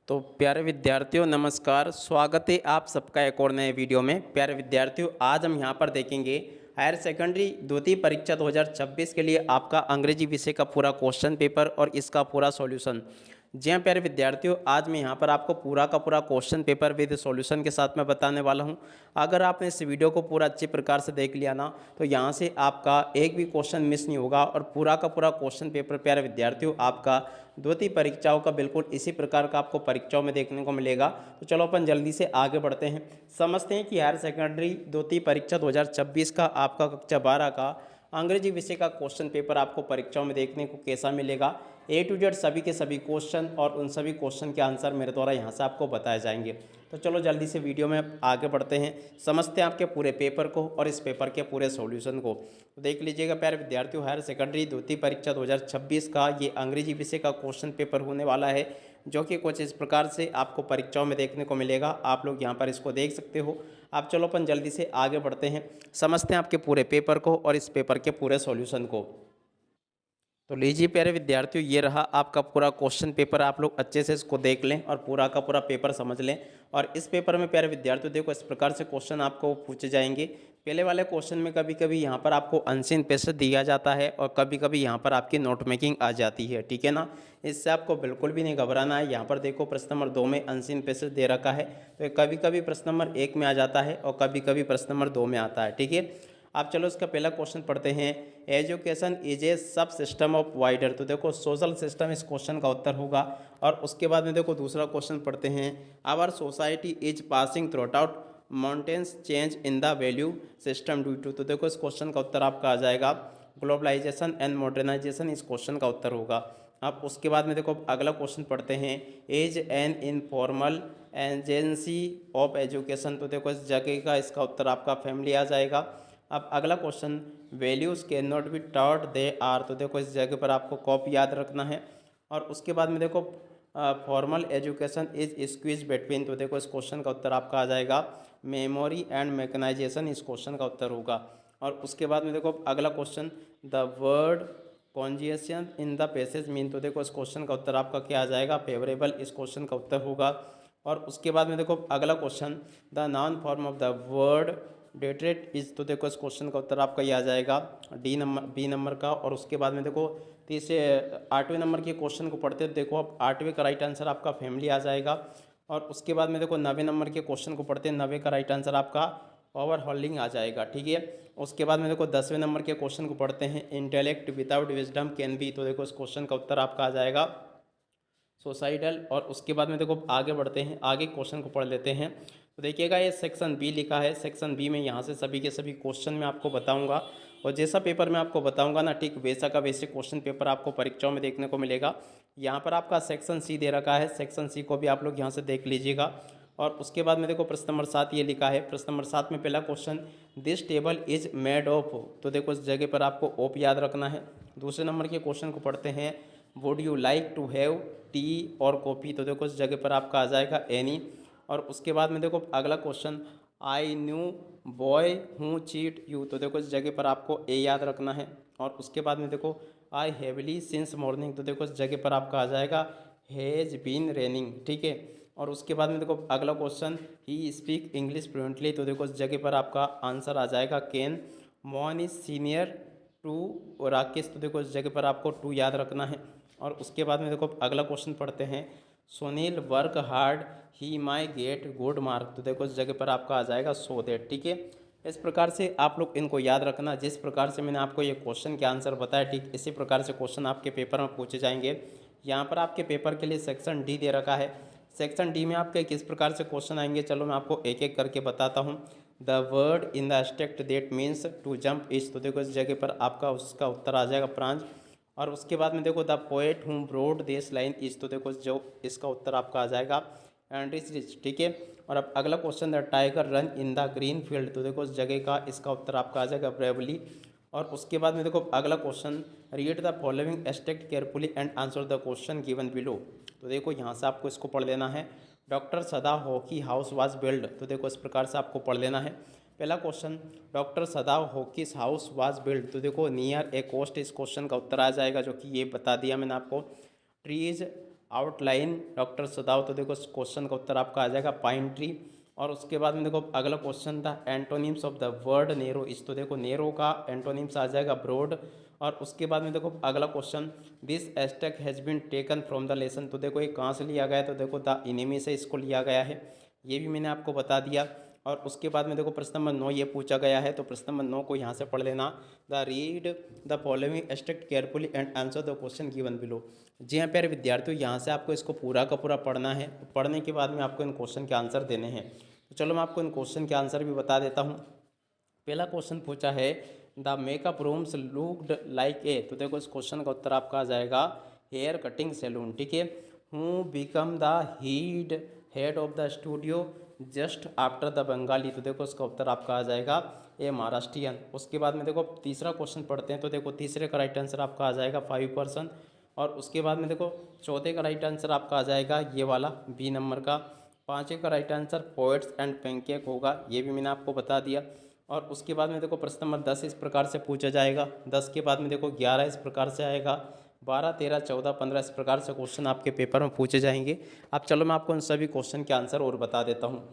तो प्यारे विद्यार्थियों नमस्कार, स्वागत है आप सबका एक और नए वीडियो में। प्यारे विद्यार्थियों, आज हम यहाँ पर देखेंगे हायर सेकेंडरी द्वितीय परीक्षा 2026 के लिए आपका अंग्रेजी विषय का पूरा क्वेश्चन पेपर और इसका पूरा सॉल्यूशन। जी हाँ प्यारे विद्यार्थियों, आज मैं यहाँ पर आपको पूरा का पूरा क्वेश्चन पेपर विद सॉल्यूशन के साथ में बताने वाला हूँ। अगर आपने इस वीडियो को पूरा अच्छे प्रकार से देख लिया ना, तो यहाँ से आपका एक भी क्वेश्चन मिस नहीं होगा और पूरा का पूरा क्वेश्चन पेपर प्यारे विद्यार्थियों आपका द्वितीय परीक्षाओं का बिल्कुल इसी प्रकार का आपको परीक्षाओं में देखने को मिलेगा। तो चलो अपन जल्दी से आगे बढ़ते हैं, समझते हैं कि हायर सेकेंडरी द्वितीय परीक्षा 2026 का आपका कक्षा 12 का अंग्रेजी विषय का क्वेश्चन पेपर आपको परीक्षाओं में देखने को कैसा मिलेगा। ए टू जेड सभी के सभी क्वेश्चन और उन सभी क्वेश्चन के आंसर मेरे द्वारा यहाँ से आपको बताए जाएंगे। तो चलो जल्दी से वीडियो में आगे बढ़ते हैं, समझते हैं आपके पूरे पेपर को और इस पेपर के पूरे सॉल्यूशन को। तो देख लीजिएगा प्यारे विद्यार्थियों, हायर सेकेंडरी द्वितीय परीक्षा 2026 का ये अंग्रेजी विषय का क्वेश्चन पेपर होने वाला है, जो कि कुछ इस प्रकार से आपको परीक्षाओं में देखने को मिलेगा। आप लोग यहाँ पर इसको देख सकते हो। आप चलो अपन जल्दी से आगे बढ़ते हैं, समझते हैं आपके पूरे पेपर को और इस पेपर के पूरे सॉल्यूशन को। तो लीजिए प्यारे विद्यार्थियों, ये रहा आपका पूरा क्वेश्चन पेपर। आप लोग अच्छे से इसको देख लें और पूरा का पूरा पेपर समझ लें। और इस पेपर में प्यारे विद्यार्थियों देखो इस प्रकार से क्वेश्चन आपको पूछे जाएंगे। पहले वाले क्वेश्चन में कभी कभी यहाँ पर आपको अनसीन पैसेज दिया जाता है और कभी कभी यहाँ पर आपकी नोट मेकिंग आ जाती है, ठीक है ना। इससे आपको बिल्कुल भी नहीं घबराना है। यहाँ पर देखो प्रश्न नंबर 2 में अनसीन पैसेज दे रखा है, तो कभी कभी प्रश्न नंबर 1 में आ जाता है और कभी कभी प्रश्न नंबर 2 में आता है, ठीक है। आप चलो इसका पहला क्वेश्चन पढ़ते हैं। एजुकेशन इज ए सब सिस्टम ऑफ वाइडर, तो देखो सोशल सिस्टम इस क्वेश्चन का उत्तर होगा। और उसके बाद में देखो दूसरा क्वेश्चन पढ़ते हैं। Our society is passing through out mountains change in the value system due to, तो देखो इस क्वेश्चन का उत्तर आपका आ जाएगा ग्लोबलाइजेशन एंड मॉडर्नाइजेशन, इस क्वेश्चन का उत्तर होगा। अब उसके बाद में देखो अगला क्वेश्चन पढ़ते हैं। As an informal agency of education, तो देखो इस जगह का इसका उत्तर आपका फैमिली आ जाएगा। अब अगला question, values can not be taught they are, तो देखो इस जगह पर आपको कॉपी याद रखना है। और उसके बाद में देखो formal education is squeeze between, तो देखो इस क्वेश्चन का उत्तर आपका आ जाएगा मेमोरी एंड मैकेनाइजेशन, इस क्वेश्चन का उत्तर होगा। और उसके बाद में देखो अगला question, the word congestion in the passage mean, तो देखो इस क्वेश्चन का उत्तर आपका क्या आ जाएगा फेवरेबल, इस क्वेश्चन का उत्तर होगा। और उसके बाद में देखो अगला question, the noun form of the word deteriorate is, तो देखो इस क्वेश्चन का उत्तर आपका ये आ जाएगा बी नंबर का। और उसके बाद में देखो तीसरे 8वें नंबर के क्वेश्चन को पढ़ते देखो अब 8वें का राइट आंसर आपका फैमिली आ जाएगा। और उसके बाद में देखो 9वें नंबर के क्वेश्चन को पढ़ते हैं, 9वें का राइट आंसर आपका ओवरहोल्डिंग आ जाएगा, ठीक है। उसके बाद में देखो 10वें नंबर के क्वेश्चन को पढ़ते हैं। Intellect without wisdom can be, तो देखो इस क्वेश्चन का उत्तर आपका आ जाएगा सोसाइडल। और उसके बाद में देखो आगे बढ़ते हैं, आगे क्वेश्चन को पढ़ लेते हैं। तो देखिएगा ये सेक्शन बी लिखा है, सेक्शन बी में यहाँ से सभी के सभी क्वेश्चन मैं आपको बताऊंगा। और जैसा पेपर मैं आपको बताऊंगा ना, ठीक वैसा का वैसे क्वेश्चन पेपर आपको परीक्षाओं में देखने को मिलेगा। यहाँ पर आपका सेक्शन सी दे रखा है, सेक्शन सी को भी आप लोग यहाँ से देख लीजिएगा। और उसके बाद में देखो प्रश्न नंबर 7 ये लिखा है। प्रश्न नंबर 7 में पहला question, this table is made of, तो देखो इस जगह पर आपको ऑफ याद रखना है। दूसरे नंबर के क्वेश्चन को पढ़ते हैं। Would you like to have tea और कॉफ़ी, तो देखो इस जगह पर आपका आ जाएगा एनी। और उसके बाद में देखो अगला क्वेश्चन, आई न्यू बॉय हूँ चीट यू, तो देखो इस जगह पर आपको ए याद रखना है। और उसके बाद में देखो आई हैवली सिंस मॉर्निंग, तो देखो इस जगह पर आपका आ जाएगा हैज़ बीन रेनिंग, ठीक है। और उसके बाद में देखो अगला question, he speak English fluently, तो देखो इस जगह पर आपका आंसर आ जाएगा can. Mohan is senior to Rakesh, तो देखो इस जगह पर आपको टू याद रखना है। और उसके बाद में देखो अगला क्वेश्चन पढ़ते हैं। सुनील वर्क हार्ड ही माई गेट गुड मार्क, तो देखो इस जगह पर आपका आ जाएगा सो दैट, ठीक है। इस प्रकार से आप लोग इनको याद रखना। जिस प्रकार से मैंने आपको ये क्वेश्चन के आंसर बताया, ठीक इसी प्रकार से क्वेश्चन आपके पेपर में पूछे जाएंगे। यहाँ पर आपके पेपर के लिए सेक्शन डी दे रखा है। सेक्शन डी में आपके किस प्रकार से क्वेश्चन आएंगे, चलो मैं आपको एक एक करके बताता हूँ। The word in the abstract that means to jump is, तो देखो इस जगह पर आपका उसका उत्तर आ जाएगा प्रांज। और उसके बाद में देखो the poet whom wrote this line is, तो देखो जो इसका उत्तर आपका आ जाएगा एंड्रिच रिच, ठीक है। और अब अगला question, the tiger run in the green field, तो देखो इस जगह का इसका उत्तर आपका आ जाएगा ब्रेवली। और उसके बाद में देखो अगला question, read the following extract carefully and answer the question given below, तो देखो यहाँ से आपको इसको पढ़ लेना है। डॉक्टर सदा हॉकी हाउस वाज बिल्ड, तो देखो इस प्रकार से आपको पढ़ लेना है। पहला क्वेश्चन, डॉक्टर सदा हॉकीस हाउस वाज बिल्ड, तो देखो नियर ए कोस्ट इस क्वेश्चन का उत्तर आ जाएगा, जो कि ये बता दिया मैंने आपको। ट्रीज आउटलाइन डॉक्टर सदाव, तो देखो क्वेश्चन का उत्तर आपका आ जाएगा पाइन ट्री। और उसके बाद में देखो अगला क्वेश्चन था antonyms of the word narrow is, तो देखो नेरो का एंटोनिम्स आ जाएगा ब्रॉड। और उसके बाद में देखो अगला question this extract has been taken from the lesson, तो देखो ये कहाँ से लिया गया है, तो देखो द इनेमी से इसको लिया गया है, ये भी मैंने आपको बता दिया। और उसके बाद में देखो प्रश्न नंबर 9 ये पूछा गया है, तो प्रश्न नंबर 9 को यहाँ से पढ़ लेना। The read the following extract carefully and answer the question given below. जी हाँ प्यारे विद्यार्थियों, यहाँ से आपको इसको पूरा का पूरा पढ़ना है। पढ़ने के बाद में आपको इन क्वेश्चन के आंसर देने हैं। तो चलो मैं आपको इन क्वेश्चन के आंसर भी बता देता हूँ। पहला क्वेश्चन पूछा है the makeup rooms looked like a, तो देखो इस क्वेश्चन का उत्तर आपका आ जाएगा हेयर कटिंग सैलून। ठीक है। Who become the head of the studio just after the Bengali, तो देखो इसका उत्तर आपका आ जाएगा ए महाराष्ट्रियन। उसके बाद में देखो तीसरा क्वेश्चन पढ़ते हैं, तो देखो तीसरे का राइट आंसर आपका आ जाएगा 5%। और उसके बाद में देखो चौथे का राइट आंसर आपका आ जाएगा ये वाला बी नंबर का। पाँचवें का right answer poets and pancake होगा, ये भी मैंने आपको बता दिया। और उसके बाद में देखो प्रश्न नंबर 10 इस प्रकार से पूछा जाएगा। 10 के बाद में देखो 11 इस प्रकार से आएगा। 12, 13, 14, 15 इस प्रकार से क्वेश्चन आपके पेपर में पूछे जाएंगे। अब चलो मैं आपको उन सभी क्वेश्चन के आंसर और बता देता हूँ।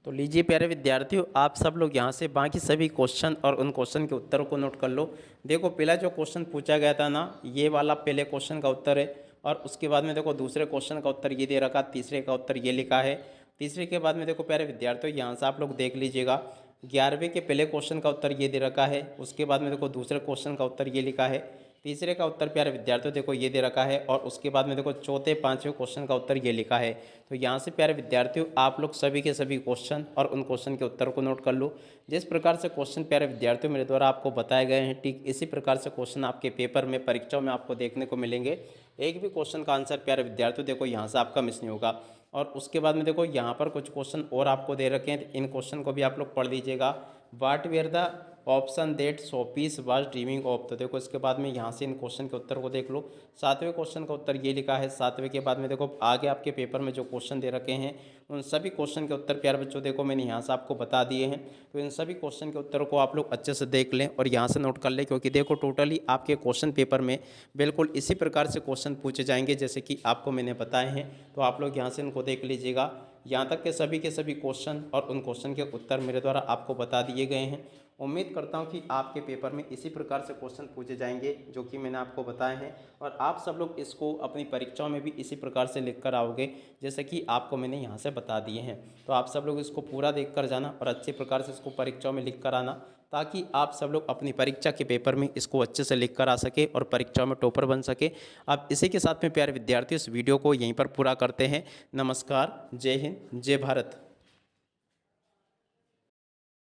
तो लीजिए प्यारे विद्यार्थियों, आप सब लोग यहाँ से बाकी सभी क्वेश्चन और उन क्वेश्चन के उत्तरों को नोट कर लो। देखो पहला जो क्वेश्चन पूछा गया था ना, ये वाला पहले क्वेश्चन का उत्तर है। और उसके बाद में देखो दूसरे क्वेश्चन का उत्तर ये दे रखा, तीसरे का उत्तर ये लिखा है। तीसरे के बाद में देखो प्यारे विद्यार्थियों, यहाँ से आप लोग देख लीजिएगा 11वें के पहले क्वेश्चन का उत्तर ये दे रखा है। उसके बाद में देखो दूसरे क्वेश्चन का उत्तर ये लिखा है। तीसरे का उत्तर प्यारे विद्यार्थियों देखो ये दे रखा है। और उसके बाद में देखो चौथे 5वें क्वेश्चन का उत्तर ये लिखा है। तो यहाँ से प्यारे विद्यार्थियों आप लोग सभी के सभी क्वेश्चन और उन क्वेश्चन के उत्तर को नोट कर लो। जिस प्रकार से क्वेश्चन प्यारे विद्यार्थियों मेरे द्वारा आपको बताए गए हैं, ठीक इसी प्रकार से क्वेश्चन आपके पेपर में परीक्षाओं में आपको देखने को मिलेंगे। एक भी क्वेश्चन का आंसर प्यारे विद्यार्थियों देखो यहाँ से आपका मिस नहीं होगा। और उसके बाद में देखो यहाँ पर कुछ क्वेश्चन और आपको दे रखे हैं, इन क्वेश्चन को भी आप लोग पढ़ लीजिएगा। What were the option that Sophie's was dreaming of, तो देखो इसके बाद में यहाँ से इन क्वेश्चन के उत्तर को देख लो। 7वें क्वेश्चन का उत्तर ये लिखा है। 7वें के बाद में देखो आगे आपके पेपर में जो क्वेश्चन दे रखे हैं उन सभी क्वेश्चन के उत्तर प्यारे बच्चों देखो मैंने यहाँ से आपको बता दिए हैं। तो इन सभी क्वेश्चन के उत्तरों को आप लोग अच्छे से देख लें और यहाँ से नोट कर लें, क्योंकि देखो टोटली आपके क्वेश्चन पेपर में बिल्कुल इसी प्रकार से क्वेश्चन पूछे जाएंगे जैसे कि आपको मैंने बताए हैं। तो आप लोग यहाँ से इनको देख लीजिएगा। यहाँ तक के सभी क्वेश्चन और उन क्वेश्चन के उत्तर मेरे द्वारा आपको बता दिए गए हैं। उम्मीद करता हूँ कि आपके पेपर में इसी प्रकार से क्वेश्चन पूछे जाएंगे जो कि मैंने आपको बताए हैं। और आप सब लोग इसको अपनी परीक्षाओं में भी इसी प्रकार से लिख कर आओगे जैसे कि आपको मैंने यहाँ से बता दिए हैं। तो आप सब लोग इसको पूरा देख कर जाना और अच्छे प्रकार से इसको परीक्षाओं में लिख कर आना, ताकि आप सब लोग अपनी परीक्षा के पेपर में इसको अच्छे से लिख कर आ सके और परीक्षाओं में टॉपर बन सके। अब इसी के साथ में प्यारे विद्यार्थियों इस वीडियो को यहीं पर पूरा करते हैं। नमस्कार, जय हिंद, जय भारत।